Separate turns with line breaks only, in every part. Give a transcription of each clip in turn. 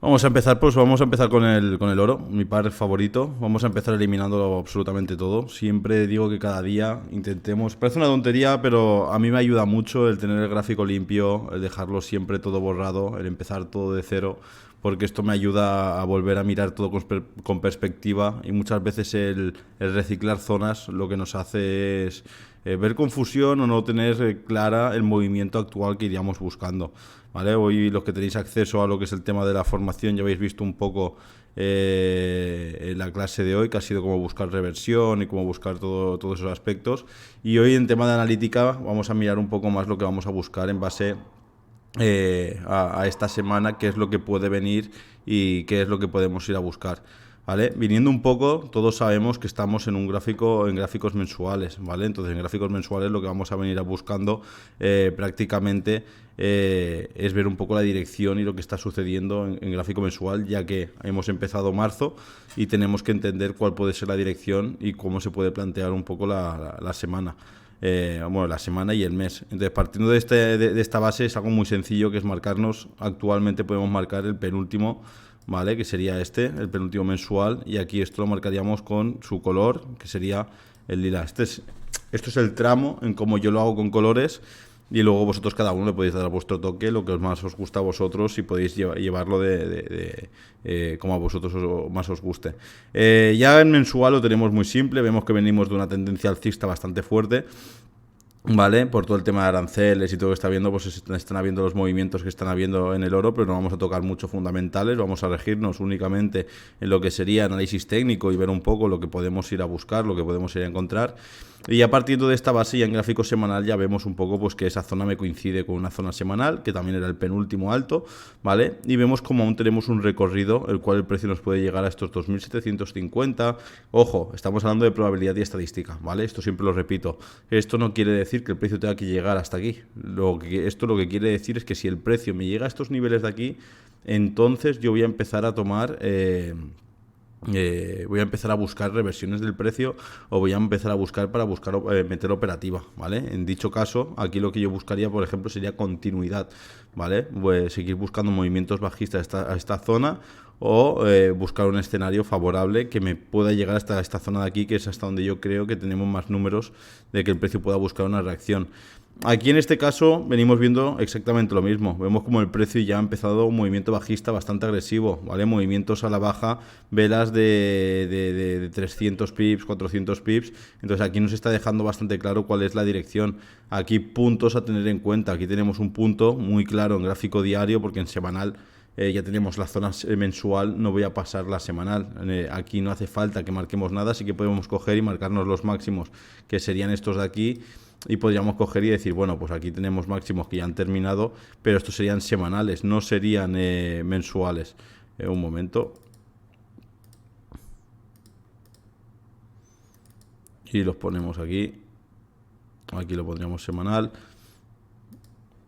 Vamos a empezar con el oro, mi par favorito. Vamos a empezar eliminando absolutamente todo. Siempre digo que cada día intentemos. Parece una tontería, pero a mí me ayuda mucho el tener el gráfico limpio, el dejarlo siempre todo borrado, el empezar todo de cero, porque esto me ayuda a volver a mirar todo con perspectiva y muchas veces el reciclar zonas lo que nos hace es ver confusión o no tener clara el movimiento actual que iríamos buscando. ¿Vale? Hoy los que tenéis acceso a lo que es el tema de la formación ya habéis visto un poco en la clase de hoy, que ha sido cómo buscar reversión y cómo buscar todos esos aspectos. Y hoy en tema de analítica vamos a mirar un poco más lo que vamos a buscar en base a esta semana, qué es lo que puede venir y qué es lo que podemos ir a buscar. ¿Vale? Viniendo un poco, todos sabemos que estamos en un gráfico, en gráficos mensuales, ¿vale? Entonces, en gráficos mensuales lo que vamos a venir a buscando prácticamente es ver un poco la dirección y lo que está sucediendo en gráfico mensual, ya que hemos empezado marzo y tenemos que entender cuál puede ser la dirección y cómo se puede plantear un poco la semana. Bueno, la semana y el mes. Entonces, partiendo de esta base, es algo muy sencillo, que es marcarnos. Actualmente podemos marcar el penúltimo, ¿vale? Que sería este, el penúltimo mensual, y aquí esto lo marcaríamos con su color, que sería el lila. Esto es el tramo en cómo yo lo hago con colores, y luego vosotros cada uno le podéis dar a vuestro toque lo que más os gusta a vosotros y podéis llevarlo como a vosotros más os guste. Ya en mensual lo tenemos muy simple, vemos que venimos de una tendencia alcista bastante fuerte, ¿vale? Por todo el tema de aranceles y todo lo que está viendo, pues están habiendo los movimientos que están habiendo en el oro, pero no vamos a tocar mucho fundamentales, vamos a regirnos únicamente en lo que sería análisis técnico y ver un poco lo que podemos ir a buscar, lo que podemos ir a encontrar. Y a partir de esta base, ya en gráfico semanal, ya vemos un poco pues que esa zona me coincide con una zona semanal, que también era el penúltimo alto, ¿vale? Y vemos como aún tenemos un recorrido, el cual el precio nos puede llegar a estos 2.750. Ojo, estamos hablando de probabilidad y estadística, ¿vale? Esto siempre lo repito. Esto no quiere decir que el precio tenga que llegar hasta aquí. Esto lo que quiere decir es que si el precio me llega a estos niveles de aquí, entonces yo voy a empezar a tomar... voy a empezar a buscar reversiones del precio, o voy a empezar a buscar para meter operativa, ¿vale? En dicho caso, aquí lo que yo buscaría, por ejemplo, sería continuidad, ¿vale? Pues seguir buscando movimientos bajistas a esta zona, o buscar un escenario favorable que me pueda llegar hasta esta zona de aquí, que es hasta donde yo creo que tenemos más números de que el precio pueda buscar una reacción. Aquí en este caso venimos viendo exactamente lo mismo. Vemos como el precio ya ha empezado un movimiento bajista bastante agresivo, ¿vale? Movimientos a la baja, velas de 300 pips, 400 pips. Entonces aquí nos está dejando bastante claro cuál es la dirección. Aquí puntos a tener en cuenta. Aquí tenemos un punto muy claro en gráfico diario, porque en semanal ya tenemos la zona mensual, no voy a pasar la semanal. Aquí no hace falta que marquemos nada, así que podemos coger y marcarnos los máximos, que serían estos de aquí, y podríamos coger y decir, bueno, pues aquí tenemos máximos que ya han terminado, pero estos serían semanales, no serían mensuales. Un momento. Y los ponemos aquí. Aquí lo pondríamos semanal.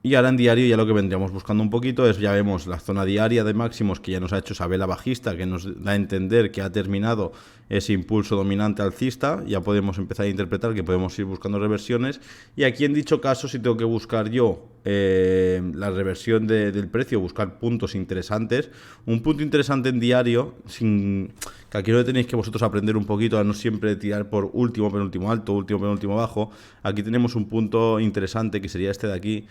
Y ahora en diario ya lo que vendríamos buscando un poquito es, ya vemos la zona diaria de máximos que ya nos ha hecho esa vela bajista, que nos da a entender que ha terminado ese impulso dominante alcista. Ya podemos empezar a interpretar que podemos ir buscando reversiones. Y aquí en dicho caso, si tengo que buscar yo la reversión del precio, buscar puntos interesantes, un punto interesante en diario, que aquí lo tenéis que vosotros aprender un poquito a no siempre tirar por último, penúltimo alto, último, penúltimo bajo. Aquí tenemos un punto interesante que sería este de aquí.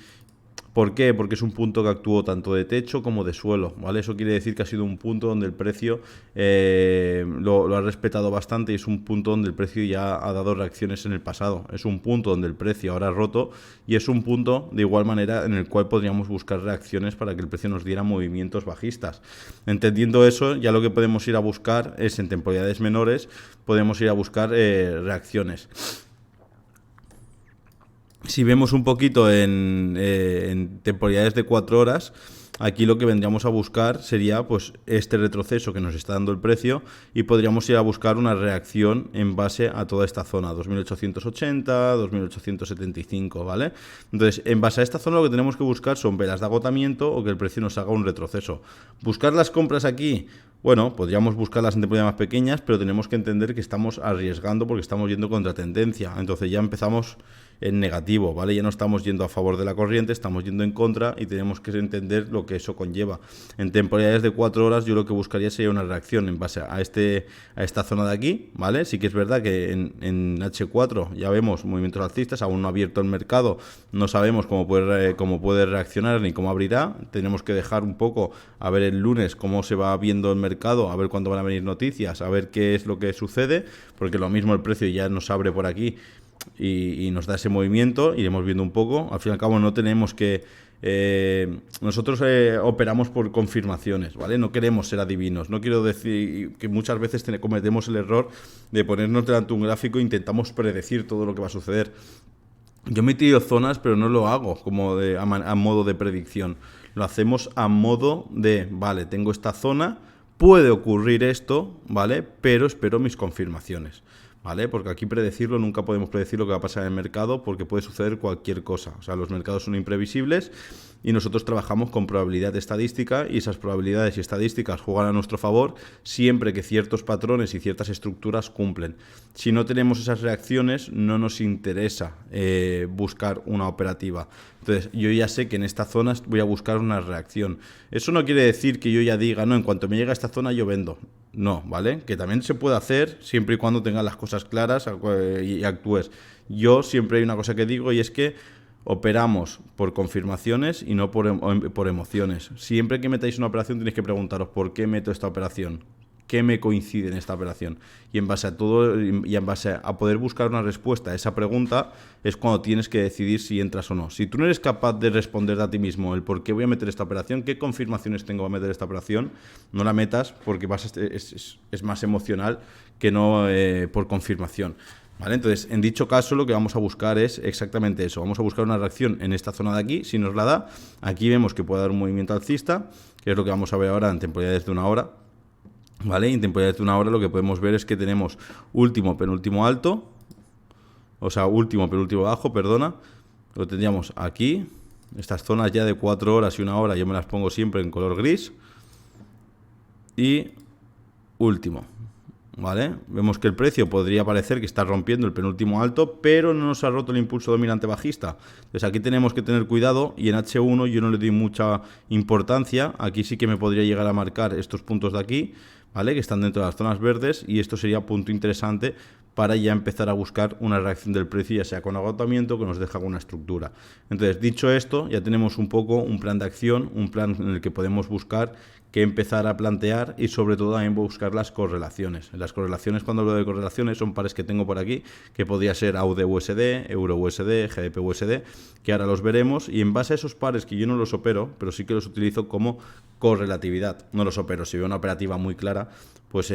¿Por qué? Porque es un punto que actuó tanto de techo como de suelo, ¿vale? Eso quiere decir que ha sido un punto donde el precio lo ha respetado bastante, y es un punto donde el precio ya ha dado reacciones en el pasado. Es un punto donde el precio ahora ha roto, y es un punto de igual manera en el cual podríamos buscar reacciones para que el precio nos diera movimientos bajistas. Entendiendo eso, ya lo que podemos ir a buscar es, en temporalidades menores, podemos ir a buscar reacciones. Si vemos un poquito en temporalidades de 4 horas, aquí lo que vendríamos a buscar sería pues este retroceso que nos está dando el precio, y podríamos ir a buscar una reacción en base a toda esta zona, 2880, 2875, ¿vale? Entonces, en base a esta zona lo que tenemos que buscar son velas de agotamiento o que el precio nos haga un retroceso. Buscar las compras aquí, bueno, podríamos buscarlas en temporalidades más pequeñas, pero tenemos que entender que estamos arriesgando porque estamos yendo contra tendencia. Entonces ya empezamos en negativo, ¿vale? Ya no estamos yendo a favor de la corriente, estamos yendo en contra y tenemos que entender lo que eso conlleva. En temporalidades de 4 horas yo lo que buscaría sería una reacción en base a esta zona de aquí, ¿vale? Sí que es verdad que en H4 ya vemos movimientos alcistas, aún no ha abierto el mercado, no sabemos cómo puede reaccionar ni cómo abrirá, tenemos que dejar un poco a ver el lunes cómo se va viendo el mercado, a ver cuándo van a venir noticias, a ver qué es lo que sucede, porque lo mismo el precio ya nos abre por aquí y nos da ese movimiento, iremos viendo un poco. Al fin y al cabo no tenemos que... nosotros operamos por confirmaciones, ¿vale? No queremos ser adivinos. No quiero decir que muchas veces cometemos el error de ponernos delante de un gráfico e intentamos predecir todo lo que va a suceder. Yo me he metido zonas, pero no lo hago como a modo de predicción. Lo hacemos a modo de, vale, tengo esta zona, puede ocurrir esto, ¿vale? Pero espero mis confirmaciones, ¿vale? Porque aquí predecirlo, nunca podemos predecir lo que va a pasar en el mercado porque puede suceder cualquier cosa. O sea, los mercados son imprevisibles y nosotros trabajamos con probabilidad estadística y esas probabilidades y estadísticas juegan a nuestro favor siempre que ciertos patrones y ciertas estructuras cumplen. Si no tenemos esas reacciones, no nos interesa buscar una operativa. Entonces, yo ya sé que en esta zona voy a buscar una reacción. Eso no quiere decir que yo ya diga, no, en cuanto me llegue a esta zona yo vendo. No, ¿vale? Que también se puede hacer siempre y cuando tengas las cosas claras y actúes. Yo siempre hay una cosa que digo y es que operamos por confirmaciones y no por emociones. Siempre que metáis una operación tenéis que preguntaros por qué meto esta operación, qué me coincide en esta operación. Y en base a todo y en base a poder buscar una respuesta a esa pregunta es cuando tienes que decidir si entras o no. Si tú no eres capaz de responder a ti mismo el por qué voy a meter esta operación, qué confirmaciones tengo para meter esta operación, no la metas porque es más emocional que no por confirmación. ¿Vale? Entonces, en dicho caso, lo que vamos a buscar es exactamente eso. Vamos a buscar una reacción en esta zona de aquí, si nos la da. Aquí vemos que puede dar un movimiento alcista, que es lo que vamos a ver ahora en temporalidades de 1 hora. ¿Vale? Y en temporalidades de 1 hora lo que podemos ver es que tenemos último, penúltimo alto, o sea, último, penúltimo bajo, perdona. Lo tendríamos aquí. Estas zonas ya de 4 horas y 1 hora yo me las pongo siempre en color gris. Y último. ¿Vale? Vemos que el precio podría parecer que está rompiendo el penúltimo alto, pero no nos ha roto el impulso dominante bajista. Entonces aquí tenemos que tener cuidado y en H1 yo no le doy mucha importancia. Aquí sí que me podría llegar a marcar estos puntos de aquí, ¿vale? Que están dentro de las zonas verdes y esto sería punto interesante para ya empezar a buscar una reacción del precio, ya sea con agotamiento que nos deja alguna estructura. Entonces, dicho esto, ya tenemos un poco un plan de acción, un plan en el que podemos buscar qué empezar a plantear y sobre todo también buscar las correlaciones. Las correlaciones, cuando hablo de correlaciones, son pares que tengo por aquí, que podría ser AUD-USD, Euro-USD, GBP-USD, que ahora los veremos, y en base a esos pares que yo no los opero, pero sí que los utilizo como correlatividad. No los opero, si veo una operativa muy clara, pues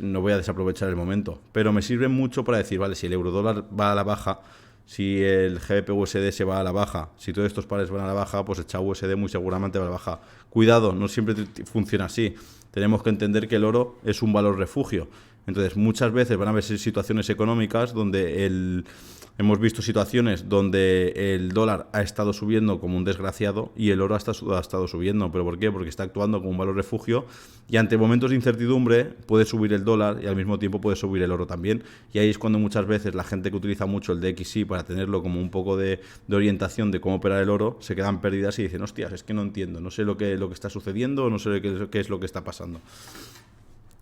no voy a desaprovechar el momento. Pero me sirve mucho para decir, vale, si el euro-dólar va a la baja, si el GBP-USD se va a la baja, si todos estos pares van a la baja, pues el CHF-USD muy seguramente va a la baja. Cuidado, no siempre funciona así. Tenemos que entender que el oro es un valor refugio. Entonces, muchas veces van a haber situaciones económicas donde hemos visto situaciones donde el dólar ha estado subiendo como un desgraciado y el oro ha estado subiendo. ¿Pero por qué? Porque está actuando como un valor refugio y ante momentos de incertidumbre puede subir el dólar y al mismo tiempo puede subir el oro también. Y ahí es cuando muchas veces la gente que utiliza mucho el DXY para tenerlo como un poco de orientación de cómo operar el oro se quedan perdidas y dicen, hostias, es que no entiendo, no sé lo que está sucediendo, no sé qué es lo que está pasando.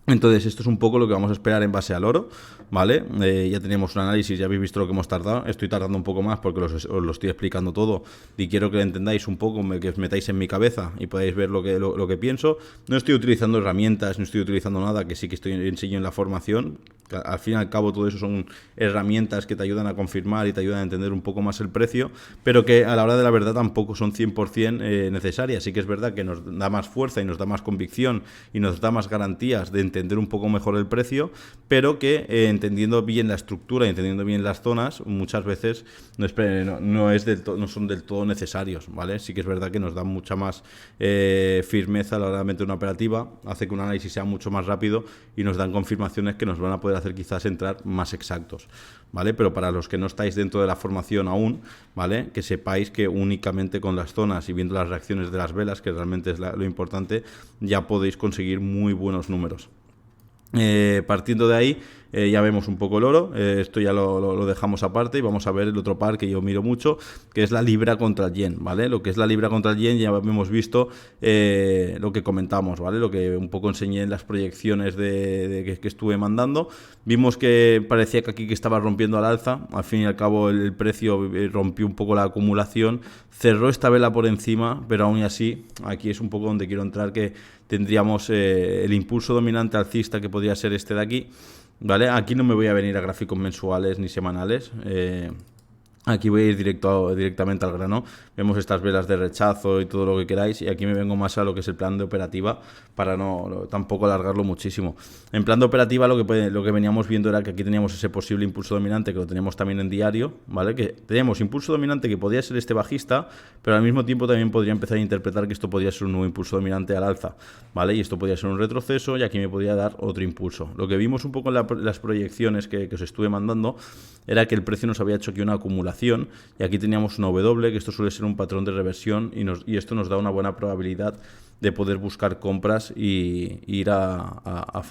Entonces, esto es un poco lo que vamos a esperar en base al oro, ¿vale? Ya teníamos un análisis, ya habéis visto lo que hemos tardado. Estoy tardando un poco más porque os lo estoy explicando todo y quiero que lo entendáis un poco, que os metáis en mi cabeza y podáis ver lo que pienso. No estoy utilizando herramientas, no estoy utilizando nada, que sí que enseño en la formación. Al fin y al cabo, todo eso son herramientas que te ayudan a confirmar y te ayudan a entender un poco más el precio, pero que a la hora de la verdad tampoco son 100% necesarias. Sí que es verdad que nos da más fuerza y nos da más convicción y nos da más garantías de entender un poco mejor el precio, pero que entendiendo bien la estructura y entendiendo bien las zonas, muchas veces no son del todo necesarios, ¿vale? Sí que es verdad que nos da mucha más firmeza a la hora de meter una operativa, hace que un análisis sea mucho más rápido y nos dan confirmaciones que nos van a poder hacer quizás entrar más exactos, ¿vale? Pero para los que no estáis dentro de la formación aún, ¿vale? Que sepáis que únicamente con las zonas y viendo las reacciones de las velas, que realmente es lo importante, ya podéis conseguir muy buenos números. Partiendo de ahí, ya vemos un poco el oro, esto ya lo dejamos aparte y vamos a ver el otro par que yo miro mucho, que es la libra contra el yen, ¿vale? Lo que es la libra contra el yen ya hemos visto lo que comentamos, ¿vale? Lo que un poco enseñé en las proyecciones que estuve mandando. Vimos que parecía que aquí que estaba rompiendo al alza, al fin y al cabo el precio rompió un poco la acumulación, cerró esta vela por encima, pero aún así aquí es un poco donde quiero entrar, que tendríamos el impulso dominante alcista que podría ser este de aquí, ¿vale? Aquí no me voy a venir a gráficos mensuales ni semanales, aquí voy a ir directamente al grano. Vemos estas velas de rechazo y todo lo que queráis, y aquí me vengo más a lo que es el plan de operativa para tampoco alargarlo muchísimo. En plan de operativa lo que veníamos viendo era que aquí teníamos ese posible impulso dominante, que lo teníamos también en diario, ¿vale? Que teníamos impulso dominante que podía ser este bajista, pero al mismo tiempo también podría empezar a interpretar que esto podía ser un nuevo impulso dominante al alza, ¿vale? Y esto podía ser un retroceso y aquí me podía dar otro impulso. Lo que vimos un poco en las proyecciones que os estuve mandando era que el precio nos había hecho aquí una acumulación y aquí teníamos una W, que esto suele ser un patrón de reversión y esto nos da una buena probabilidad de poder buscar compras y ir a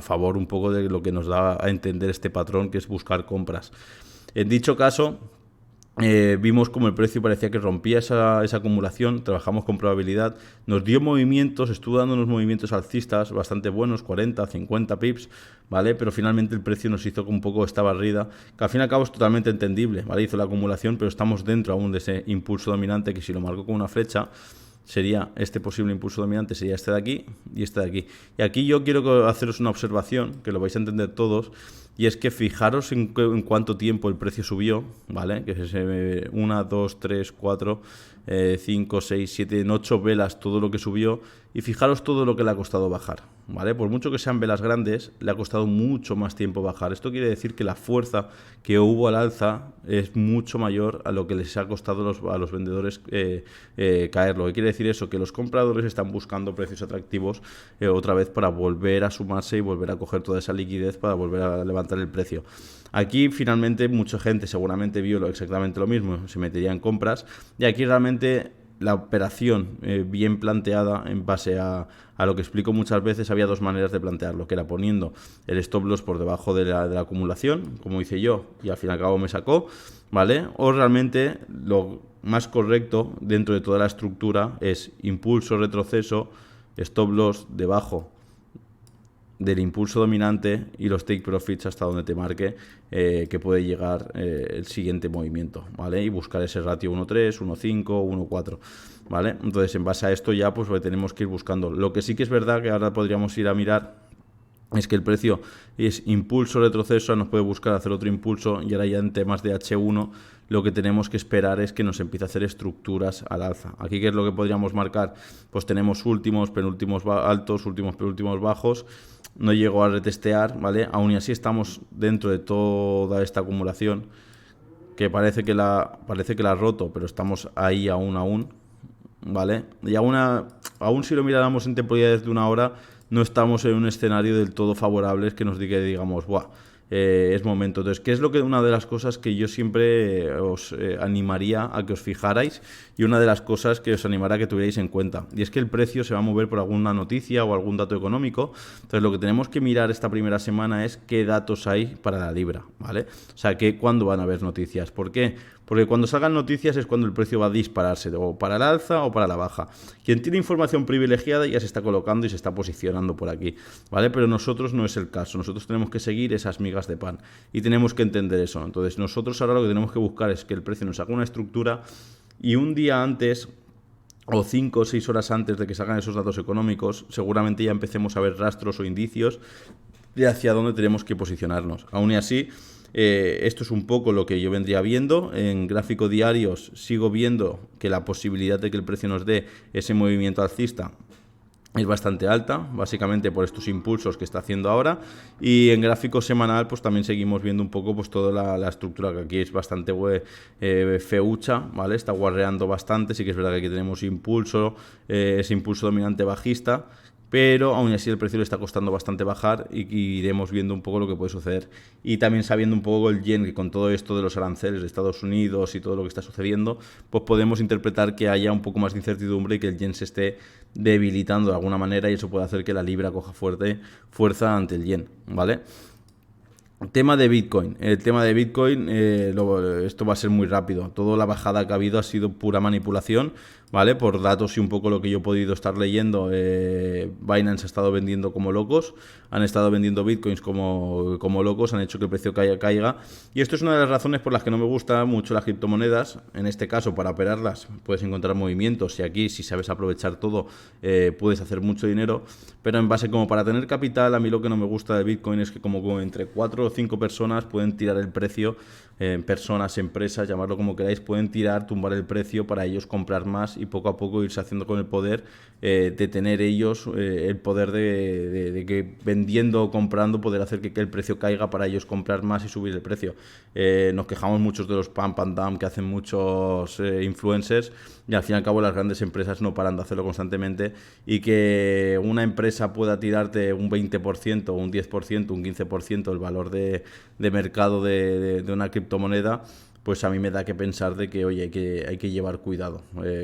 favor un poco de lo que nos da a entender este patrón, que es buscar compras. En dicho caso, vimos como el precio parecía que rompía esa acumulación, trabajamos con probabilidad, nos dio movimientos, estuvo dando unos movimientos alcistas bastante buenos, 40, 50 pips, ¿vale? Pero finalmente el precio nos hizo un poco esta barrida, que al fin y al cabo es totalmente entendible, ¿vale? Hizo la acumulación, pero estamos dentro aún de ese impulso dominante, que si lo marco con una flecha, sería este posible impulso dominante, sería este de aquí y este de aquí. Y aquí yo quiero haceros una observación, que lo vais a entender todos, y es que fijaros en cuánto tiempo el precio subió, ¿vale? Que es 1, 2, 3, 4, 5, 6, 7, en 8 velas todo lo que subió, y fijaros todo lo que le ha costado bajar, ¿vale? Por mucho que sean velas grandes, le ha costado mucho más tiempo bajar. Esto quiere decir que la fuerza que hubo al alza es mucho mayor a lo que les ha costado a los vendedores caerlo. ¿Qué quiere decir eso? Que los compradores están buscando precios atractivos otra vez para volver a sumarse y volver a coger toda esa liquidez para volver a levantar el precio. Aquí finalmente mucha gente seguramente vio exactamente lo mismo, se metería en compras, y aquí realmente la operación bien planteada en base a lo que explico muchas veces, había dos maneras de plantearlo, que era poniendo el stop loss por debajo de la acumulación, como hice yo, y al fin y al cabo me sacó, ¿vale? O realmente lo más correcto dentro de toda la estructura es impulso, retroceso, stop loss debajo del impulso dominante y los take profits hasta donde te marque que puede llegar el siguiente movimiento, ¿vale? Y buscar ese ratio 1.3, 1.5, 1.4, ¿vale? Entonces, en base a esto ya pues tenemos que ir buscando. Lo que sí que es verdad que ahora podríamos ir a mirar es que el precio es impulso, retroceso, nos puede buscar hacer otro impulso, y ahora ya en temas de H1 lo que tenemos que esperar es que nos empiece a hacer estructuras al alza. Aquí, ¿qué es lo que podríamos marcar? Pues tenemos últimos, penúltimos altos, últimos, penúltimos bajos. No llegó a retestear, ¿vale? Aún y así estamos dentro de toda esta acumulación, que parece que la ha roto, pero estamos ahí aún, ¿vale? Y aún si lo miráramos en temporalidades de una hora, no estamos en un escenario del todo favorable que nos diga, digamos, ¡buah! Es momento. Entonces, ¿qué es una de las cosas que yo siempre os animaría a que os fijarais, y una de las cosas que os animará a que tuvierais en cuenta? Y es que el precio se va a mover por alguna noticia o algún dato económico. Entonces, lo que tenemos que mirar esta primera semana es qué datos hay para la libra, ¿vale? O sea, cuándo van a haber noticias. ¿Por qué? Porque cuando salgan noticias es cuando el precio va a dispararse, o para el alza o para la baja. Quien tiene información privilegiada ya se está colocando y se está posicionando por aquí, ¿vale? Pero nosotros no es el caso. Nosotros tenemos que seguir esas migas de pan y tenemos que entender eso. Entonces, nosotros ahora lo que tenemos que buscar es que el precio nos haga una estructura, y un día antes o 5 o 6 horas antes de que salgan esos datos económicos, seguramente ya empecemos a ver rastros o indicios de hacia dónde tenemos que posicionarnos. Aún y así, esto es un poco lo que yo vendría viendo. En gráfico diarios sigo viendo que la posibilidad de que el precio nos dé ese movimiento alcista es bastante alta, básicamente por estos impulsos que está haciendo ahora. Y en gráfico semanal pues también seguimos viendo un poco pues toda la estructura, que aquí es bastante feucha, ¿vale? Está guarreando bastante. Sí que es verdad que aquí tenemos impulso, ese impulso dominante bajista, pero aún así el precio le está costando bastante bajar, y iremos viendo un poco lo que puede suceder. Y también sabiendo un poco el yen, que con todo esto de los aranceles de Estados Unidos y todo lo que está sucediendo, pues podemos interpretar que haya un poco más de incertidumbre y que el yen se esté debilitando de alguna manera, y eso puede hacer que la libra coja fuerza ante el yen, ¿vale? Tema de Bitcoin. El tema de Bitcoin, esto va a ser muy rápido. Toda la bajada que ha habido ha sido pura manipulación, ¿vale? Por datos y un poco lo que yo he podido estar leyendo, Binance ha estado vendiendo como locos, han estado vendiendo Bitcoins como locos, han hecho que el precio caiga. Y esto es una de las razones por las que no me gustan mucho las criptomonedas. En este caso, para operarlas, puedes encontrar movimientos y aquí, si sabes aprovechar todo, puedes hacer mucho dinero. Pero en base como para tener capital, a mí lo que no me gusta de Bitcoin es que como entre 4 o 5 personas pueden tirar el precio, personas, empresas, llamarlo como queráis, pueden tumbar el precio para ellos comprar más y poco a poco irse haciendo con el poder de tener ellos el poder de que vendiendo o comprando poder hacer que el precio caiga para ellos comprar más y subir el precio. Nos quejamos muchos de los pump and dump que hacen muchos influencers y al fin y al cabo las grandes empresas no paran de hacerlo constantemente, y que una empresa pueda tirarte un 20%, un 10%, un 15% el valor de mercado de una criptomoneda, pues a mí me da que pensar de que, oye, hay que llevar cuidado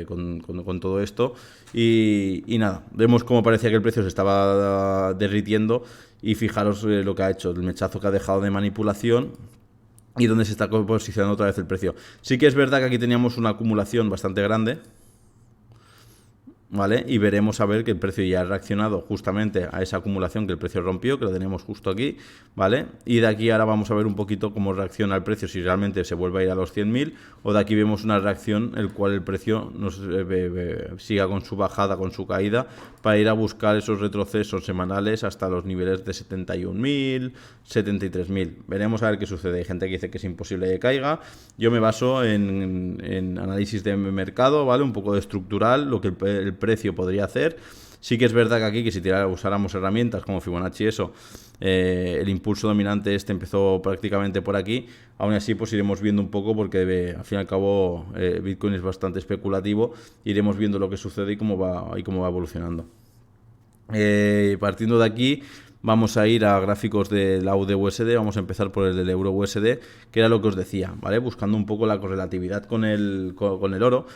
con todo esto. Y nada, vemos cómo parecía que el precio se estaba derritiendo y fijaros lo que ha hecho, el mechazo que ha dejado de manipulación y dónde se está posicionando otra vez el precio. Sí que es verdad que aquí teníamos una acumulación bastante grande, ¿vale? Y veremos a ver que el precio ya ha reaccionado justamente a esa acumulación que el precio rompió, que lo tenemos justo aquí, ¿vale? Y de aquí ahora vamos a ver un poquito cómo reacciona el precio, si realmente se vuelve a ir a los 100.000, o de aquí vemos una reacción el cual el precio siga con su bajada, con su caída, para ir a buscar esos retrocesos semanales hasta los niveles de 71.000, 73.000. Veremos a ver qué sucede. Hay gente que dice que es imposible que caiga. Yo me baso en análisis de mercado, ¿vale? Un poco de estructural, lo que el precio podría hacer. Sí que es verdad que aquí, que si usáramos herramientas como Fibonacci, el impulso dominante empezó prácticamente por aquí. Aún así, pues iremos viendo un poco, porque al fin y al cabo Bitcoin es bastante especulativo. Iremos viendo lo que sucede y cómo va evolucionando. Partiendo de aquí, vamos a ir a gráficos del AUD-USD. Vamos a empezar por el del Euro-USD, que era lo que os decía, ¿vale? Buscando un poco la correlatividad con el oro.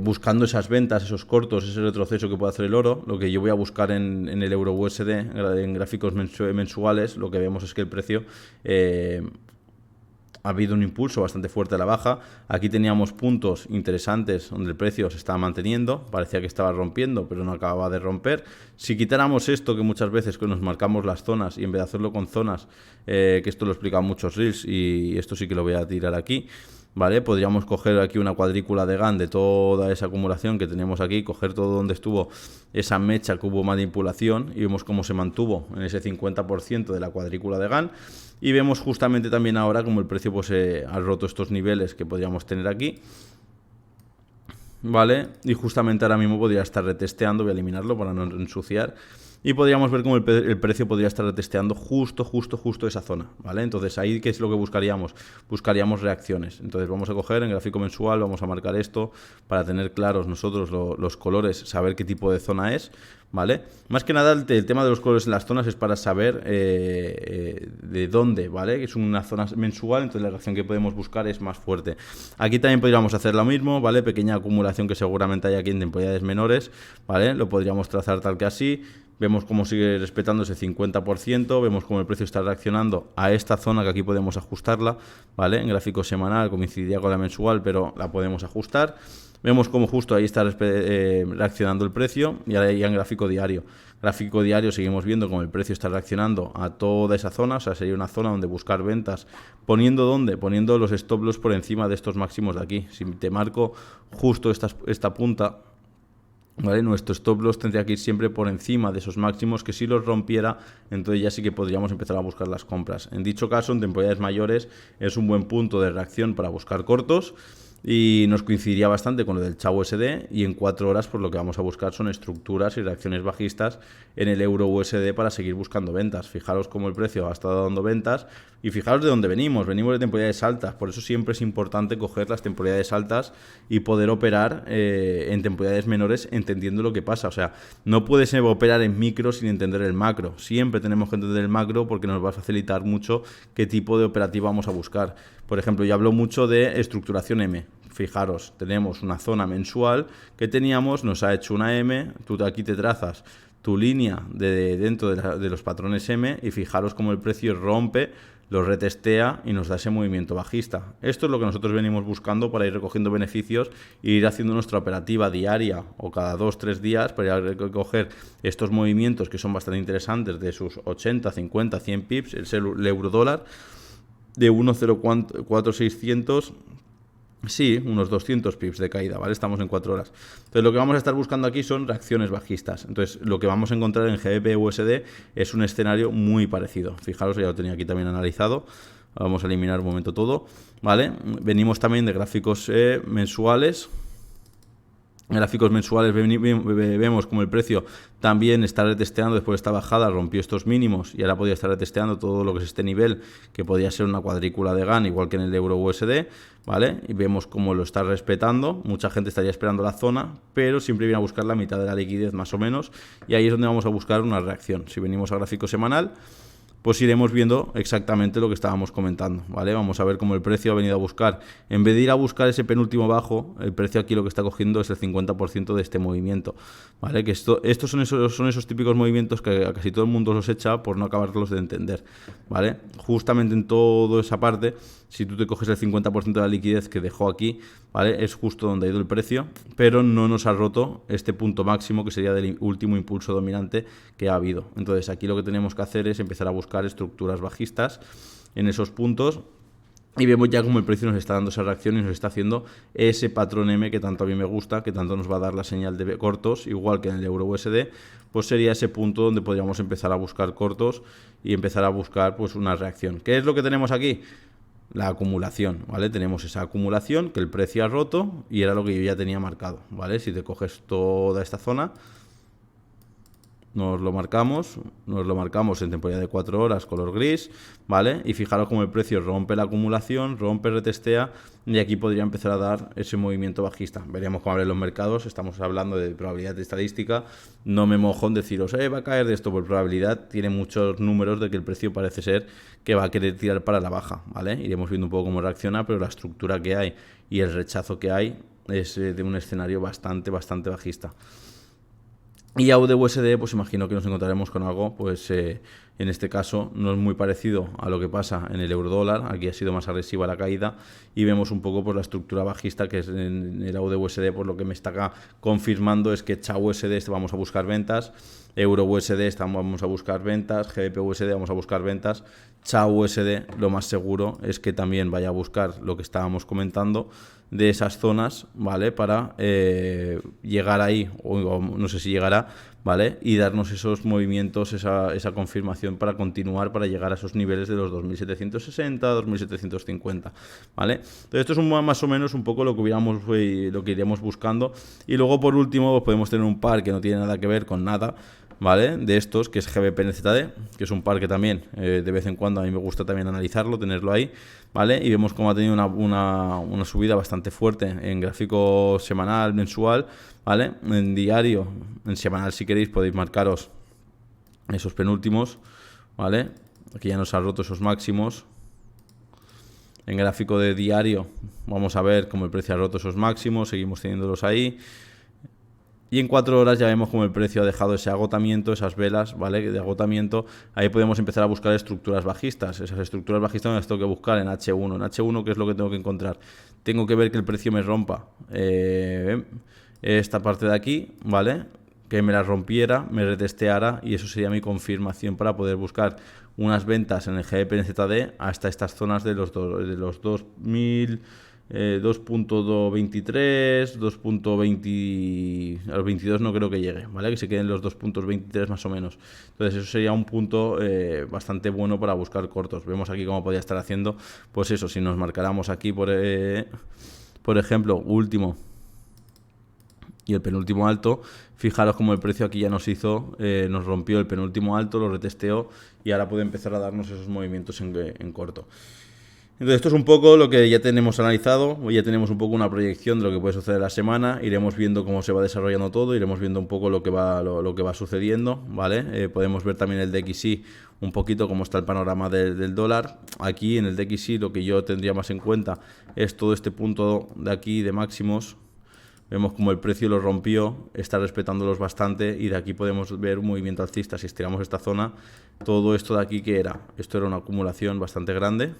Buscando esas ventas, esos cortos, ese retroceso que puede hacer el oro. Lo que yo voy a buscar en el Euro USD, en gráficos mensuales, lo que vemos es que el precio ha habido un impulso bastante fuerte a la baja. Aquí teníamos puntos interesantes donde el precio se estaba manteniendo, parecía que estaba rompiendo, pero no acababa de romper. Si quitáramos esto, que muchas veces nos marcamos las zonas, y en vez de hacerlo con zonas, que esto lo he explicado en muchos reels, y esto sí que lo voy a tirar aquí, ¿vale? Podríamos coger aquí una cuadrícula de Gann de toda esa acumulación que tenemos aquí, coger todo donde estuvo esa mecha que hubo manipulación, y vemos cómo se mantuvo en ese 50% de la cuadrícula de Gann, y vemos justamente también ahora como el precio pues ha roto estos niveles que podríamos tener aquí, ¿vale? Y justamente ahora mismo podría estar retesteando, voy a eliminarlo para no ensuciar. Y podríamos ver cómo el precio podría estar testeando justo esa zona, ¿vale? Entonces ahí, ¿qué es lo que buscaríamos? Buscaríamos reacciones. Entonces vamos a coger en gráfico mensual, vamos a marcar esto para tener claros nosotros los colores, saber qué tipo de zona es, ¿vale? Más que nada el tema de los colores en las zonas es para saber de dónde, ¿vale? Que es una zona mensual, entonces la reacción que podemos buscar es más fuerte. Aquí también podríamos hacer lo mismo, ¿vale? Pequeña acumulación que seguramente hay aquí en temporalidades menores, ¿vale? Lo podríamos trazar tal que así. Vemos cómo sigue respetando ese 50%, vemos cómo el precio está reaccionando a esta zona, que aquí podemos ajustarla, ¿vale? En gráfico semanal coincidiría con la mensual, pero la podemos ajustar. Vemos cómo justo ahí está reaccionando el precio, y ahora ya en gráfico diario. Gráfico diario seguimos viendo cómo el precio está reaccionando a toda esa zona, o sea, sería una zona donde buscar ventas. ¿Poniendo dónde? Poniendo los stop loss por encima de estos máximos de aquí. Si te marco justo esta punta, ¿vale? Nuestro stop loss tendría que ir siempre por encima de esos máximos, que si los rompiera, entonces ya sí que podríamos empezar a buscar las compras. En dicho caso, en temporalidades mayores es un buen punto de reacción para buscar cortos, y nos coincidiría bastante con lo del CHA USD, y en 4 horas pues lo que vamos a buscar son estructuras y reacciones bajistas en el Euro USD para seguir buscando ventas. Fijaros cómo el precio ha estado dando ventas, y fijaros de dónde venimos de temporalidades altas. Por eso siempre es importante coger las temporalidades altas y poder operar en temporalidades menores entendiendo lo que pasa. O sea, no puedes operar en micro sin entender el macro. Siempre tenemos que entender el macro, porque nos va a facilitar mucho qué tipo de operativa vamos a buscar. Por ejemplo, yo hablo mucho de estructuración M. Fijaros, tenemos una zona mensual que teníamos, nos ha hecho una M, tú aquí te trazas tu línea dentro de los patrones M y fijaros cómo el precio rompe, lo retestea y nos da ese movimiento bajista. Esto es lo que nosotros venimos buscando para ir recogiendo beneficios e ir haciendo nuestra operativa diaria o cada 2-3 días para ir a recoger estos movimientos que son bastante interesantes de sus 80, 50, 100 pips, el euro dólar de 1,04600. Sí, unos 200 pips de caída, ¿vale? Estamos en 4 horas. Entonces, lo que vamos a estar buscando aquí son reacciones bajistas. Entonces, lo que vamos a encontrar en GBP USD es un escenario muy parecido. Fijaros, ya lo tenía aquí también analizado. Vamos a eliminar un momento todo, ¿vale? Venimos también de gráficos mensuales. En gráficos mensuales vemos como el precio también está retesteando después de esta bajada, rompió estos mínimos y ahora podría estar retesteando todo lo que es este nivel, que podría ser una cuadrícula de GAN, igual que en el euro USD, ¿vale? Y vemos cómo lo está respetando. Mucha gente estaría esperando la zona, pero siempre viene a buscar la mitad de la liquidez más o menos, y ahí es donde vamos a buscar una reacción. Si venimos a gráfico semanal, pues iremos viendo exactamente lo que estábamos comentando, ¿vale? Vamos a ver cómo el precio ha venido a buscar, en vez de ir a buscar ese penúltimo bajo, el precio aquí lo que está cogiendo es el 50% de este movimiento, ¿vale? Que estos son esos típicos movimientos que a casi todo el mundo los echa por no acabarlos de entender, ¿vale? Justamente en toda esa parte, si tú te coges el 50% de la liquidez que dejó aquí, ¿vale? Es justo donde ha ido el precio, pero no nos ha roto este punto máximo que sería del último impulso dominante que ha habido. Entonces aquí lo que tenemos que hacer es empezar a buscar estructuras bajistas en esos puntos y vemos ya cómo el precio nos está dando esa reacción y nos está haciendo ese patrón M que tanto a mí me gusta, que tanto nos va a dar la señal de cortos, igual que en el euro USD, pues sería ese punto donde podríamos empezar a buscar cortos y empezar a buscar pues una reacción. ¿Qué es lo que tenemos aquí? La acumulación, ¿vale? Tenemos esa acumulación que el precio ha roto y era lo que yo ya tenía marcado, ¿vale? Si te coges toda esta zona, nos lo marcamos en temporada de 4 horas, color gris, ¿vale? Y fijaros cómo el precio rompe la acumulación, rompe, retestea, y aquí podría empezar a dar ese movimiento bajista. Veremos cómo abren los mercados, estamos hablando de probabilidad de estadística, no me mojo en deciros, va a caer de esto, por probabilidad tiene muchos números de que el precio parece ser que va a querer tirar para la baja, ¿vale? Iremos viendo un poco cómo reacciona, pero la estructura que hay y el rechazo que hay es de un escenario bastante bajista. Y AUD USD, pues imagino que nos encontraremos con algo, pues en este caso no es muy parecido a lo que pasa en el euro dólar. Aquí ha sido más agresiva la caída y vemos un poco pues la estructura bajista que es en el AUD USD. Pues lo que me está confirmando es que CHA USD vamos a buscar ventas, euro USD vamos a buscar ventas, GBP USD vamos a buscar ventas, CHA USD lo más seguro es que también vaya a buscar lo que estábamos comentando de esas zonas, ¿vale? Para llegar ahí, o no sé si llegará, ¿vale? Y darnos esos movimientos, esa confirmación para continuar, para llegar a esos niveles de los 2.760, 2.750, ¿vale? Entonces esto es más o menos un poco lo que iremos buscando. Y luego por último pues podemos tener un par que no tiene nada que ver con nada, ¿vale? De estos, que es GBP-NZD, que es un par que también de vez en cuando a mí me gusta también analizarlo, tenerlo ahí, ¿vale? Y vemos cómo ha tenido una subida bastante fuerte en gráfico semanal, mensual, ¿vale? En diario, en semanal si queréis podéis marcaros esos penúltimos, ¿vale? Aquí ya nos ha roto esos máximos. En gráfico de diario vamos a ver cómo el precio ha roto esos máximos, seguimos teniéndolos ahí. Y en 4 horas ya vemos cómo el precio ha dejado ese agotamiento, esas velas, ¿vale? De agotamiento. Ahí podemos empezar a buscar estructuras bajistas. Esas estructuras bajistas las tengo que buscar en H1. En H1, ¿qué es lo que tengo que encontrar? Tengo que ver que el precio me rompa esta parte de aquí, ¿vale? Que me la rompiera, me retesteara, y eso sería mi confirmación para poder buscar unas ventas en el GBP-NZD hasta estas zonas de los 2.000... 2.23, 2.20, a los 22 no creo que llegue, ¿vale? Que se queden los 2.23 más o menos. Entonces eso sería un punto bastante bueno para buscar cortos. Vemos aquí cómo podría estar haciendo, pues eso, si nos marcáramos aquí por ejemplo, último y el penúltimo alto, fijaros como el precio aquí ya nos rompió el penúltimo alto, lo retesteó y ahora puede empezar a darnos esos movimientos en corto. Entonces esto es un poco lo que ya tenemos analizado, ya tenemos un poco una proyección de lo que puede suceder la semana, iremos viendo cómo se va desarrollando todo, iremos viendo un poco lo que va sucediendo, ¿vale? Podemos ver también el DXY, un poquito cómo está el panorama del dólar. Aquí en el DXY lo que yo tendría más en cuenta es todo este punto de aquí de máximos, Vemos como el precio lo rompió, está respetándolos bastante y de aquí podemos ver un movimiento alcista. Si estiramos esta zona, todo esto de aquí, ¿qué era? Esto era una acumulación bastante grande,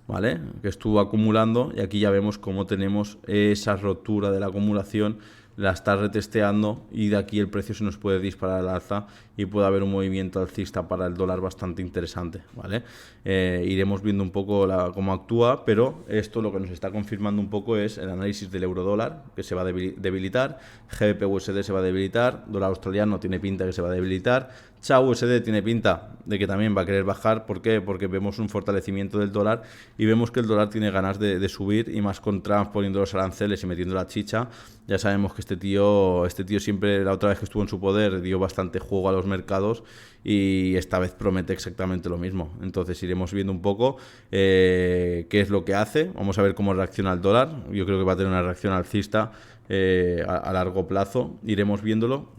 ¿vale? Que estuvo acumulando y aquí ya vemos cómo tenemos esa rotura de la acumulación, la está retesteando y de aquí el precio se nos puede disparar al alza y puede haber un movimiento alcista para el dólar bastante interesante, ¿vale? Iremos viendo un poco cómo actúa, pero esto lo que nos está confirmando un poco es el análisis del euro dólar, que se va a debilitar, GBP USD se va a debilitar, dólar australiano tiene pinta que se va a debilitar, CHA USD tiene pinta de que también va a querer bajar. ¿Por qué? Porque vemos un fortalecimiento del dólar y vemos que el dólar tiene ganas de subir, y más con Trump poniendo los aranceles y metiendo la chicha. Ya sabemos que este tío siempre, la otra vez que estuvo en su poder, dio bastante juego a los mercados y esta vez promete exactamente lo mismo. Entonces iremos viendo un poco qué es lo que hace. Vamos a ver cómo reacciona el dólar. Yo creo que va a tener una reacción alcista a largo plazo. Iremos viéndolo.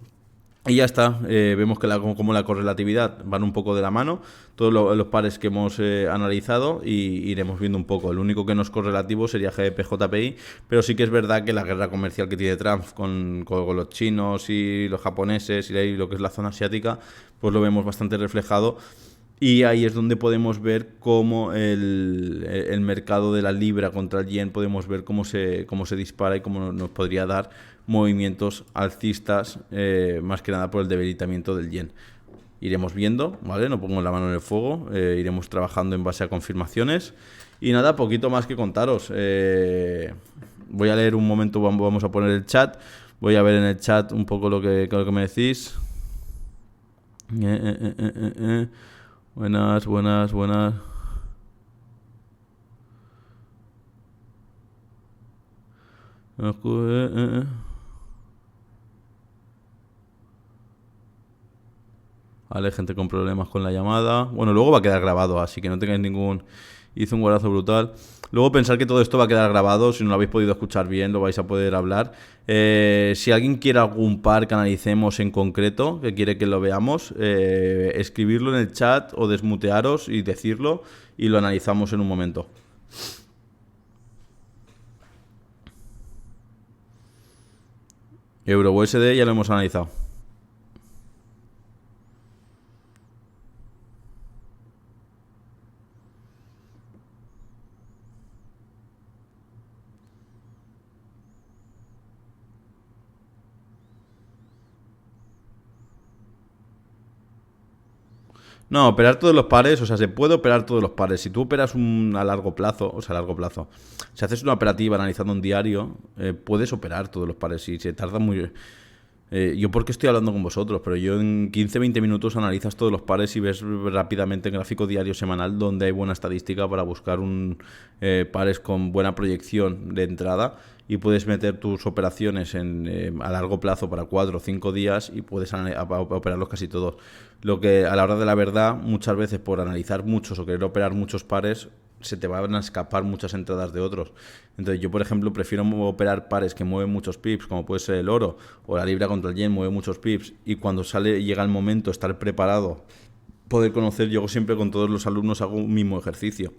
Y ya está, vemos que como la correlatividad van un poco de la mano, todos los pares que hemos analizado, y iremos viendo un poco. El único que no es correlativo sería GBP-JPY, pero sí que es verdad que la guerra comercial que tiene Trump con los chinos y los japoneses y lo que es la zona asiática, pues lo vemos bastante reflejado. Y ahí es donde podemos ver cómo el mercado de la libra contra el yen, podemos ver cómo se dispara y cómo nos podría dar movimientos alcistas, más que nada por el debilitamiento del yen. Iremos viendo, ¿vale? No pongo la mano en el fuego, iremos trabajando en base a confirmaciones. Y nada, poquito más que contaros. Voy a leer un momento, vamos a poner el chat. Voy a ver en el chat un poco lo que me decís. Buenas. Vale, gente con problemas con la llamada. Bueno, luego va a quedar grabado, así que no tengáis ningún... Hice un guarazo brutal. Luego pensar que todo esto va a quedar grabado. Si no lo habéis podido escuchar bien, lo vais a poder hablar. Si alguien quiere algún par que analicemos en concreto, que quiere que lo veamos, escribirlo en el chat o desmutearos y decirlo, y lo analizamos en un momento. Euro USD ya lo hemos analizado. No, operar todos los pares, o sea, se puede operar todos los pares. Si tú operas a largo plazo, si haces una operativa analizando un diario, puedes operar todos los pares. Y se tarda muy... yo porque estoy hablando con vosotros, pero yo en 15-20 minutos analizas todos los pares y ves rápidamente en gráfico diario semanal donde hay buena estadística para buscar pares con buena proyección de entrada, y puedes meter tus operaciones a largo plazo para 4 o 5 días y puedes operarlos casi todos. Lo que a la hora de la verdad, muchas veces por analizar muchos o querer operar muchos pares, se te van a escapar muchas entradas de otros. Entonces yo, por ejemplo, prefiero operar pares que mueven muchos pips, como puede ser el oro o la libra contra el yen, mueve muchos pips, y cuando llega el momento, estar preparado, poder conocer. Yo siempre con todos los alumnos hago un mismo ejercicio.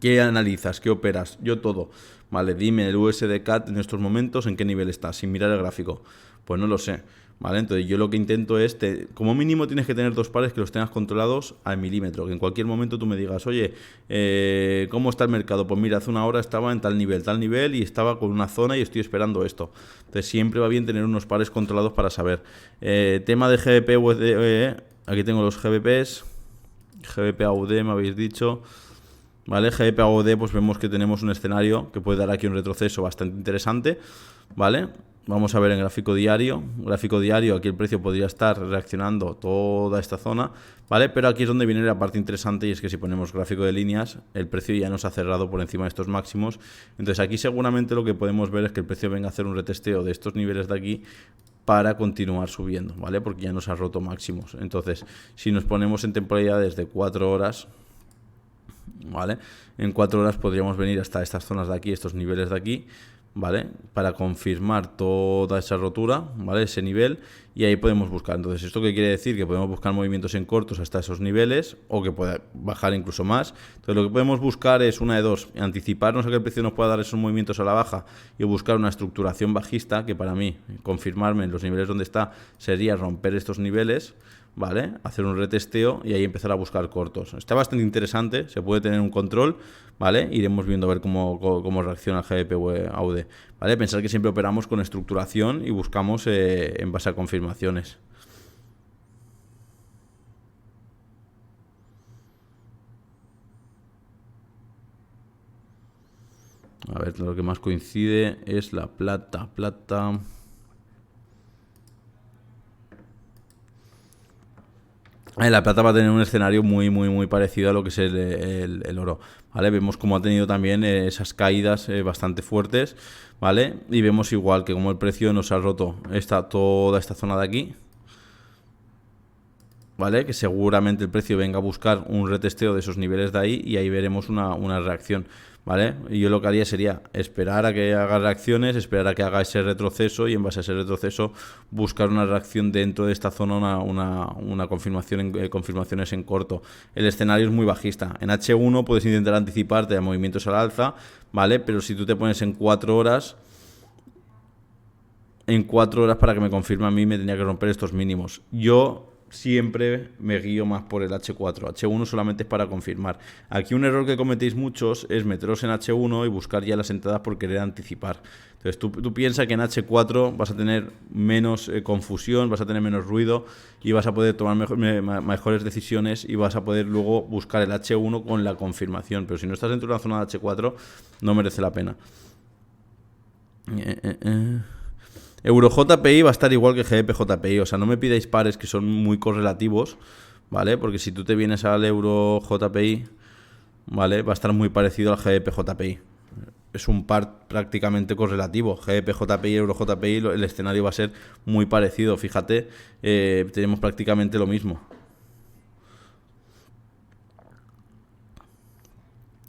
¿Qué analizas? ¿Qué operas? Yo todo. Vale, dime el USD CAD en estos momentos, ¿en qué nivel está? Sin mirar el gráfico. Pues no lo sé. Vale, entonces yo lo que intento es, como mínimo tienes que tener dos pares que los tengas controlados al milímetro, que en cualquier momento tú me digas, oye, ¿cómo está el mercado? Pues mira, hace una hora estaba en tal nivel y estaba con una zona y estoy esperando esto. Entonces siempre va bien tener unos pares controlados para saber. Tema de GBP, USD, aquí tengo los GBPs, GBP AUD me habéis dicho. ¿Vale? GBP AUD, pues vemos que tenemos un escenario que puede dar aquí un retroceso bastante interesante, ¿vale? Vamos a ver en gráfico diario. Gráfico diario, aquí el precio podría estar reaccionando toda esta zona, ¿vale? Pero aquí es donde viene la parte interesante, y es que si ponemos gráfico de líneas, el precio ya nos ha cerrado por encima de estos máximos. Entonces aquí seguramente lo que podemos ver es que el precio venga a hacer un retesteo de estos niveles de aquí para continuar subiendo, ¿vale? Porque ya nos ha roto máximos. Entonces, si nos ponemos en temporalidades de 4 horas... ¿vale? En 4 horas podríamos venir hasta estas zonas de aquí, estos niveles de aquí, ¿vale? Para confirmar toda esa rotura, ¿vale? Ese nivel, y ahí podemos buscar. Entonces, ¿esto qué quiere decir? Que podemos buscar movimientos en cortos hasta esos niveles o que pueda bajar incluso más. Entonces, lo que podemos buscar es una de dos: anticiparnos a que el precio nos pueda dar esos movimientos a la baja y buscar una estructuración bajista, que para mí, confirmarme en los niveles donde está, sería romper estos niveles, ¿vale? Hacer un retesteo y ahí empezar a buscar cortos. Está bastante interesante, se puede tener un control, ¿vale? Iremos viendo a ver cómo reacciona el GBP AUD, ¿vale? Pensar que siempre operamos con estructuración y buscamos en base a confirmaciones. A ver, lo que más coincide es la plata. La plata va a tener un escenario muy parecido a lo que es el oro, ¿vale? Vemos cómo ha tenido también esas caídas bastante fuertes, ¿vale? Y vemos igual que como el precio nos ha roto toda esta zona de aquí, ¿vale? Que seguramente el precio venga a buscar un retesteo de esos niveles de ahí y ahí veremos una reacción, ¿vale? Y yo lo que haría sería esperar a que haga reacciones, esperar a que haga ese retroceso y en base a ese retroceso buscar una reacción dentro de esta zona, una confirmación confirmaciones en corto. El escenario es muy bajista. En H1 puedes intentar anticiparte a movimientos al alza, ¿vale? Pero si tú te pones en 4 horas... En 4 horas para que me confirme a mí me tenía que romper estos mínimos. Yo siempre me guío más por el H4. H1 solamente es para confirmar. Aquí un error que cometéis muchos es meteros en H1 y buscar ya las entradas por querer anticipar. Entonces tú piensas que en H4 vas a tener menos confusión, vas a tener menos ruido y vas a poder tomar mejores decisiones y vas a poder luego buscar el H1 con la confirmación. Pero si no estás dentro de una zona de H4 no merece la pena. Euro JPI va a estar igual que GBP JPI, o sea, no me pidáis pares que son muy correlativos, ¿vale? Porque si tú te vienes al Euro JPI, ¿vale? Va a estar muy parecido al GBP JPI. Es un par prácticamente correlativo. GBP JPI, Euro JPI, el escenario va a ser muy parecido. Fíjate, tenemos prácticamente lo mismo.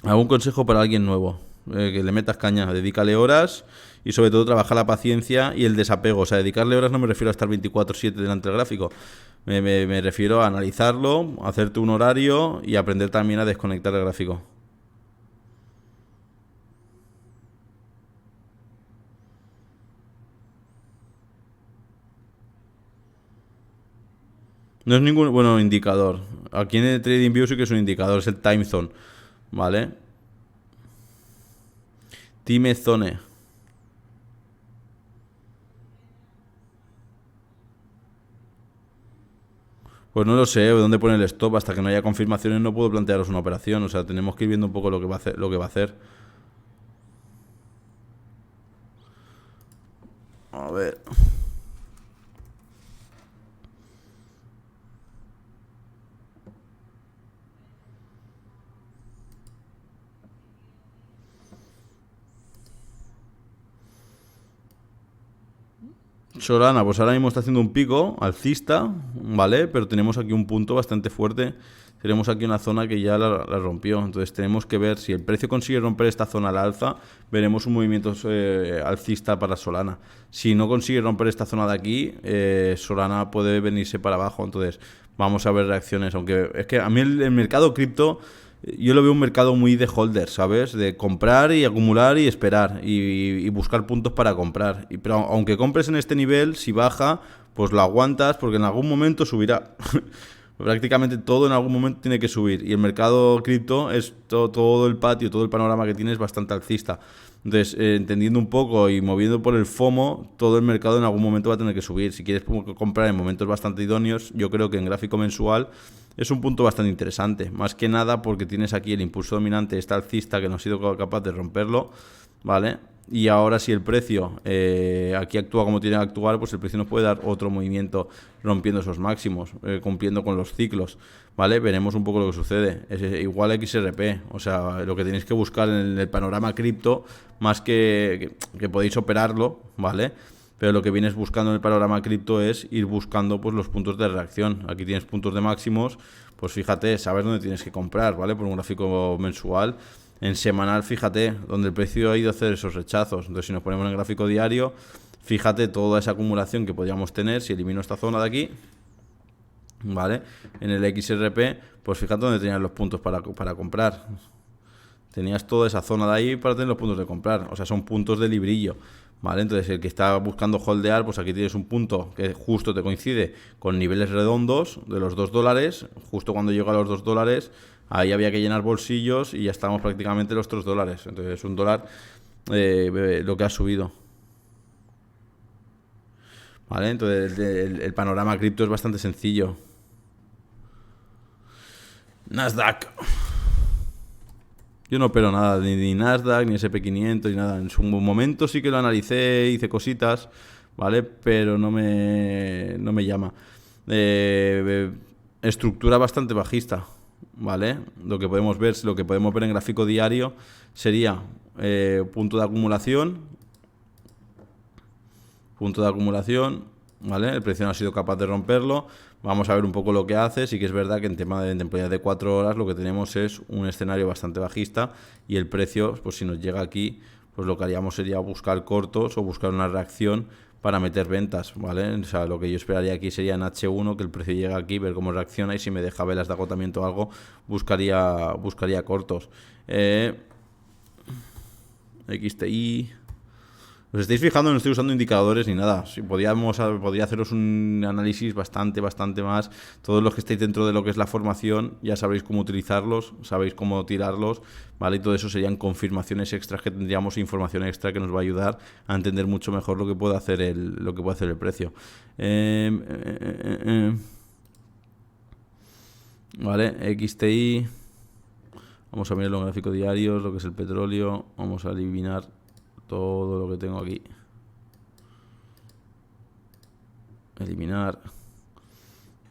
¿Algún consejo para alguien nuevo? Que le metas caña, dedícale horas y sobre todo trabaja la paciencia y el desapego. O sea, dedicarle horas no me refiero a estar 24/7 delante del gráfico. Me refiero a analizarlo, hacerte un horario y aprender también a desconectar el gráfico. No es ningún indicador. Aquí en el TradingView sí que es un indicador, es el time zone, ¿vale? Time zone. Pues no lo sé, dónde pone el stop. Hasta que no haya confirmaciones no puedo plantearos una operación. O sea, tenemos que ir viendo un poco lo que va a hacer. A ver. Solana, pues ahora mismo está haciendo un pico alcista, ¿vale? Pero tenemos aquí un punto bastante fuerte. Tenemos aquí una zona que ya la rompió. Entonces tenemos que ver si el precio consigue romper esta zona al alza. Veremos un movimiento alcista para Solana. Si no consigue romper esta zona de aquí, Solana puede venirse para abajo. Entonces vamos a ver reacciones. Aunque es que a mí el mercado cripto... Yo lo veo un mercado muy de holder, ¿sabes? De comprar y acumular y esperar y buscar puntos para comprar. Pero aunque compres en este nivel, si baja, pues lo aguantas porque en algún momento subirá. Prácticamente todo en algún momento tiene que subir. Y el mercado cripto es todo el patio, todo el panorama que tiene es bastante alcista. Entonces, entendiendo un poco y moviendo por el FOMO, todo el mercado en algún momento va a tener que subir. Si quieres comprar en momentos bastante idóneos, yo creo que en gráfico mensual es un punto bastante interesante. Más que nada porque tienes aquí el impulso dominante, este alcista que no ha sido capaz de romperlo, ¿vale? Y ahora si el precio aquí actúa como tiene que actuar, pues el precio nos puede dar otro movimiento rompiendo esos máximos, cumpliendo con los ciclos, ¿vale? Veremos un poco lo que sucede. Es igual XRP, o sea, lo que tenéis que buscar en el panorama cripto, más que podéis operarlo, ¿vale? Pero lo que vienes buscando en el panorama cripto es ir buscando pues los puntos de reacción. Aquí tienes puntos de máximos, pues fíjate, sabes dónde tienes que comprar, ¿vale? Por un gráfico mensual. En semanal, fíjate, donde el precio ha ido a hacer esos rechazos. Entonces, si nos ponemos en el gráfico diario, fíjate toda esa acumulación que podríamos tener. Si elimino esta zona de aquí, ¿vale? En el XRP, pues fíjate dónde tenías los puntos para comprar. Tenías toda esa zona de ahí para tener los puntos de comprar. O sea, son puntos de librillo, ¿vale? Entonces, el que está buscando holdear, pues aquí tienes un punto que justo te coincide con niveles redondos de los $2. Justo cuando llega a los $2, ahí había que llenar bolsillos y ya estamos prácticamente los $3. Entonces, un dólar lo que ha subido. ¿Vale? Entonces, el panorama cripto es bastante sencillo. Nasdaq. Yo no opero nada, ni Nasdaq, ni S&P 500, ni nada. En su momento sí que lo analicé, hice cositas, ¿vale? Pero no me llama. Estructura bastante bajista, ¿vale? Lo que podemos ver en gráfico diario sería punto de acumulación, ¿vale? El precio no ha sido capaz de romperlo. Vamos a ver un poco lo que hace. Sí que es verdad que en tema de temporalidad de 4 horas lo que tenemos es un escenario bastante bajista y el precio, pues si nos llega aquí, pues lo que haríamos sería buscar cortos o buscar una reacción para meter ventas, ¿vale? O sea, lo que yo esperaría aquí sería en H1 que el precio llegue aquí, ver cómo reacciona y si me deja velas de agotamiento o algo, buscaría cortos. XTI... ¿Os estáis fijando? No estoy usando indicadores ni nada. Si podría haceros un análisis bastante más. Todos los que estéis dentro de lo que es la formación ya sabréis cómo utilizarlos, sabéis cómo tirarlos, ¿vale? Y todo eso serían confirmaciones extras que tendríamos, información extra que nos va a ayudar a entender mucho mejor lo que puede hacer el precio. Vale, XTI. Vamos a mirar los gráficos diarios, lo que es el petróleo. Vamos a eliminar todo lo que tengo aquí. Eliminar.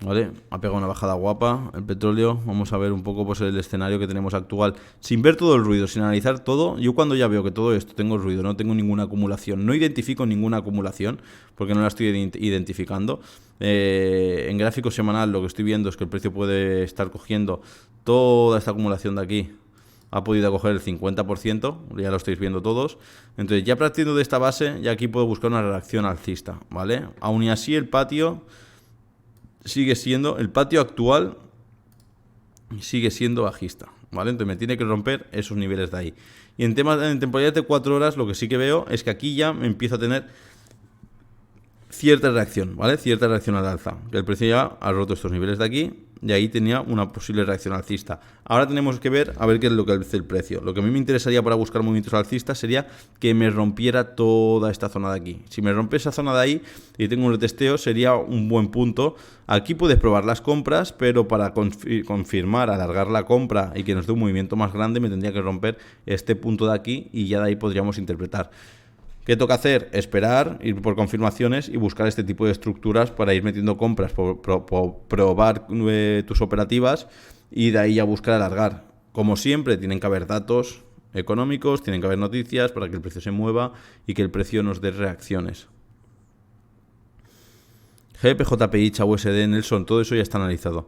Vale, ha pegado una bajada guapa el petróleo. Vamos a ver un poco pues el escenario que tenemos actual. Sin ver todo el ruido, sin analizar todo. Yo cuando ya veo que todo esto tengo ruido, no tengo ninguna acumulación, no identifico ninguna acumulación porque no la estoy identificando. En gráfico semanal lo que estoy viendo es que el precio puede estar cogiendo toda esta acumulación de aquí. Ha podido coger el 50%, ya lo estáis viendo todos. Entonces, ya partiendo de esta base, ya aquí puedo buscar una reacción alcista, ¿vale? Aún y así, el patio actual sigue siendo bajista, ¿vale? Entonces, me tiene que romper esos niveles de ahí. Y en temporalidad de 4 horas, lo que sí que veo es que aquí ya me empiezo a tener cierta reacción, ¿vale? Cierta reacción al alza. Que el precio ya ha roto estos niveles de aquí y ahí tenía una posible reacción alcista. Ahora tenemos que ver a ver qué es lo que hace el precio. Lo que a mí me interesaría para buscar movimientos alcistas sería que me rompiera toda esta zona de aquí. Si me rompe esa zona de ahí y tengo un retesteo, sería un buen punto. Aquí puedes probar las compras, pero para confirmar, alargar la compra y que nos dé un movimiento más grande, me tendría que romper este punto de aquí y ya de ahí podríamos interpretar. ¿Qué toca hacer? Esperar, ir por confirmaciones y buscar este tipo de estructuras para ir metiendo compras, probar tus operativas y de ahí ya buscar alargar. Como siempre, tienen que haber datos económicos, tienen que haber noticias para que el precio se mueva y que el precio nos dé reacciones. GBP, JPI, USD, Nelson, todo eso ya está analizado.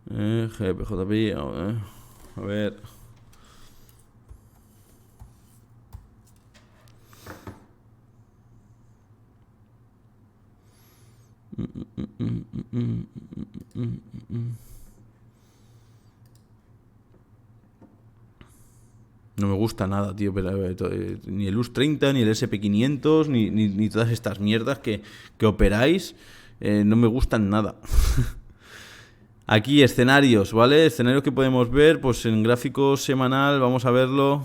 GBP, JPI, a ver... No me gusta nada, tío, pero, ni el US30, ni el SP500, ni todas estas mierdas que operáis, no me gustan nada. Aquí escenarios, ¿vale? Escenarios que podemos ver, pues en gráfico semanal, vamos a verlo.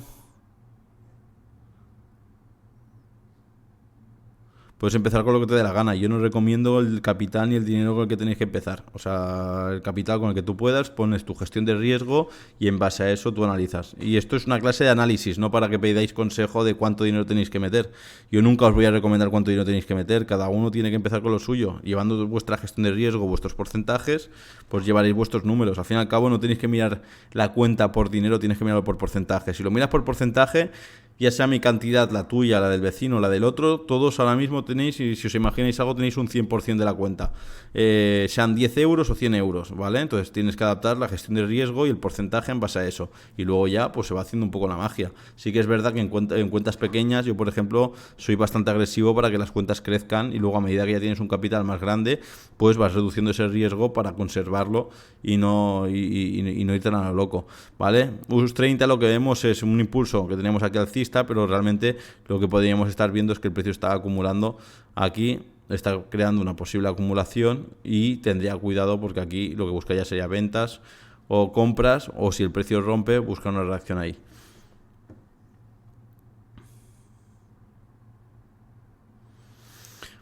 Puedes empezar con lo que te dé la gana. Yo no recomiendo el capital ni el dinero con el que tenéis que empezar. O sea, el capital con el que tú puedas, pones tu gestión de riesgo y en base a eso tú analizas. Y esto es una clase de análisis, no para que pidáis consejo de cuánto dinero tenéis que meter. Yo nunca os voy a recomendar cuánto dinero tenéis que meter. Cada uno tiene que empezar con lo suyo. Llevando vuestra gestión de riesgo, vuestros porcentajes, pues llevaréis vuestros números. Al fin y al cabo no tenéis que mirar la cuenta por dinero, tienes que mirarlo por porcentaje. Si lo miras por porcentaje, ya sea mi cantidad, la tuya, la del vecino, la del otro, todos ahora mismo tenéis, y si os imagináis algo, tenéis un 100% de la cuenta. Sean 10 euros o 100 euros, ¿vale? Entonces tienes que adaptar la gestión de riesgo y el porcentaje en base a eso. Y luego ya pues se va haciendo un poco la magia. Sí que es verdad que en cuentas pequeñas, yo por ejemplo, soy bastante agresivo para que las cuentas crezcan y luego a medida que ya tienes un capital más grande, pues vas reduciendo ese riesgo para conservarlo y no irte tan a lo loco, ¿vale? US30 lo que vemos es un impulso que tenemos aquí alcista, pero realmente lo que podríamos estar viendo es que el precio está acumulando aquí, está creando una posible acumulación y tendría cuidado porque aquí lo que busca ya sería ventas o compras, o si el precio rompe, busca una reacción ahí.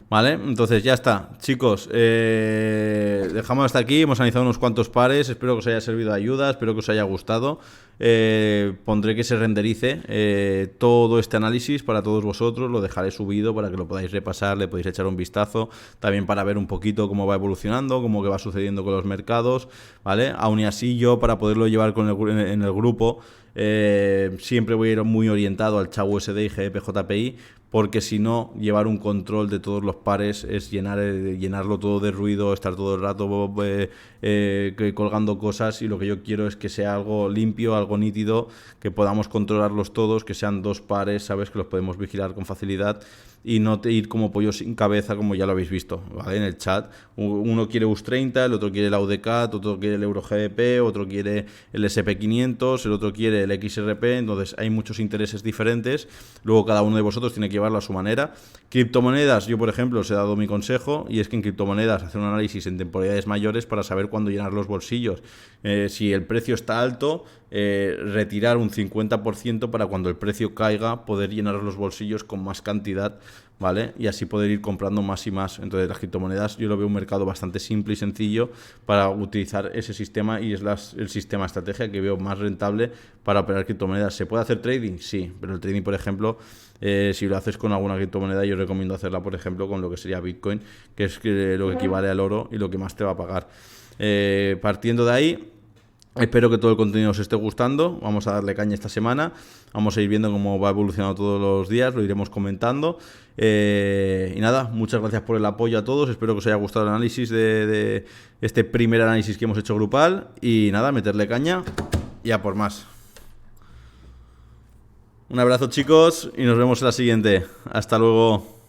Vale, entonces ya está, chicos, dejamos hasta aquí, hemos analizado unos cuantos pares, espero que os haya servido de ayuda, espero que os haya gustado. Pondré que se renderice todo este análisis para todos vosotros, lo dejaré subido para que lo podáis repasar, le podéis echar un vistazo, también para ver un poquito cómo va evolucionando, cómo que va sucediendo con los mercados, ¿vale? Aún y así yo, para poderlo llevar en el grupo, siempre voy a ir muy orientado al CHA USD y GBP-JPY, porque si no, llevar un control de todos los pares es llenarlo todo de ruido, estar todo el rato colgando cosas, y lo que yo quiero es que sea algo limpio, algo nítido, que podamos controlarlos todos, que sean dos pares, ¿sabes? Que los podemos vigilar con facilidad y no ir como pollo sin cabeza, como ya lo habéis visto, ¿vale? En el chat. Uno quiere US30, el otro quiere el AUDCAT, otro quiere el EURO-GBP, otro quiere el SP500, el otro quiere el XRP, entonces hay muchos intereses diferentes. Luego cada uno de vosotros tiene que llevarlo a su manera. Criptomonedas, yo por ejemplo os he dado mi consejo, y es que en criptomonedas hacer un análisis en temporalidades mayores para saber cuándo llenar los bolsillos. Si el precio está alto, retirar un 50% para cuando el precio caiga poder llenar los bolsillos con más cantidad, ¿vale? Y así poder ir comprando más y más. Entonces las criptomonedas yo lo veo un mercado bastante simple y sencillo para utilizar ese sistema, y es el sistema estrategia que veo más rentable para operar criptomonedas. ¿Se puede hacer trading? Sí, pero el trading, por ejemplo, si lo haces con alguna criptomoneda, yo recomiendo hacerla, por ejemplo, con lo que sería Bitcoin, que es lo que equivale al oro y lo que más te va a pagar. Partiendo de ahí, espero que todo el contenido os esté gustando. Vamos a darle caña esta semana. Vamos a ir viendo cómo va evolucionando todos los días. Lo iremos comentando. Y nada, muchas gracias por el apoyo a todos. Espero que os haya gustado el análisis de este primer análisis que hemos hecho grupal. Y nada, meterle caña y a por más. Un abrazo, chicos, y nos vemos en la siguiente. Hasta luego.